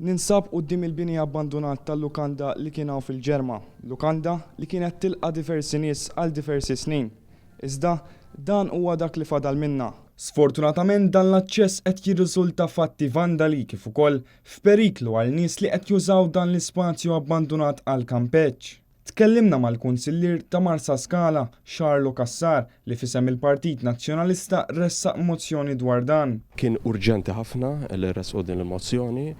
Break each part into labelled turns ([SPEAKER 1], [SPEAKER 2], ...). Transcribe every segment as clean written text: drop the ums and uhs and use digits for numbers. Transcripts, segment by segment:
[SPEAKER 1] Ninsab quddiem il-bini abbandonat tal-lukanda li kien hawn fil-ġerma. Lukanda li kienet tilqa' diversi nies għal diversi snin. Iżda dan huwa dak li fadal minna. Sfortunatament dan l-aċċess qed jirriżulta fatti vandali kif ukoll f'periklu għal nies li qed jużaw dan l-ispazju abbandonat għal kampeġġ. Tkellimna mal-Kunsillier ta' Marsa Scala, Xarlo Kassar, li fisem il-Partit Nazzjonalista ressaq mozzjoni dwar dan.
[SPEAKER 2] Kien urġenti ħafna li resqu din il-mozzjoni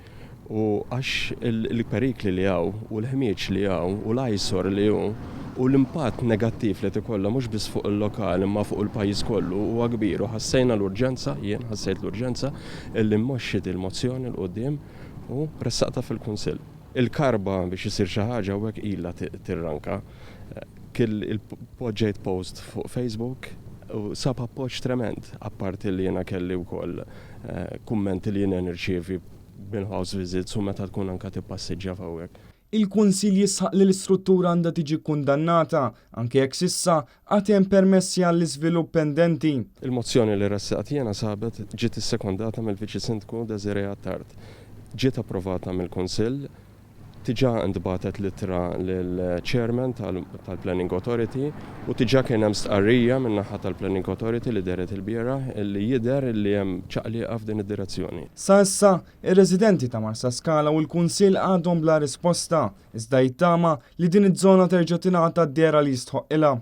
[SPEAKER 2] u għax il-perikli li għaw u l-ħmieġ li għaw u l-ajsor li għaw u l-impatt negattiv li tikolla mhux biss fuq il-lokal imma fuq il-pajjiż kollu huwa kbir u ħassejna l-urġenza, jien ħassejt l-urġenza illi mmoxxit il-mozzjoni l-qudiem u ressaqta fil-Kunsill. Il-karba biex isir xi ħaġa hekk ilha tirranka. Il-poġġejt post fuq Facebook u sab appoġġ trement, apparti li jiena kelli wkoll kummenti li jiena nirċievi bil-house visits u meta tkun anke tippassiġġja f'hawnhekk.
[SPEAKER 1] Il-Kunsill jisħaq li l-istruttura għandha tiġi kundannata anke jekk s'issa għad hemm permessi għall-iżvilupp pendenti.
[SPEAKER 2] Il-mozzjoni li ressaqt jiena sabet ġiet issekondata mill-Viċi Sindku Desiree Attard. Ġiet approvata mill-Kunsill, tiġà ntbatet littra lill-Chairman tal-Planning Authority u tiġà kien hemm stqarrija min-naħa tal-Planning Authority li deret il-bieraħ li jidher li hemm ċaqliqa f'din id-direzzjoni.
[SPEAKER 1] Sa issa, ir-residenti ta' Marsa Scala u l-Kunsill għadhom bla risposta, iżda jittama li din iż-żona terġa' tingħata d-dera li jistħoq ilha.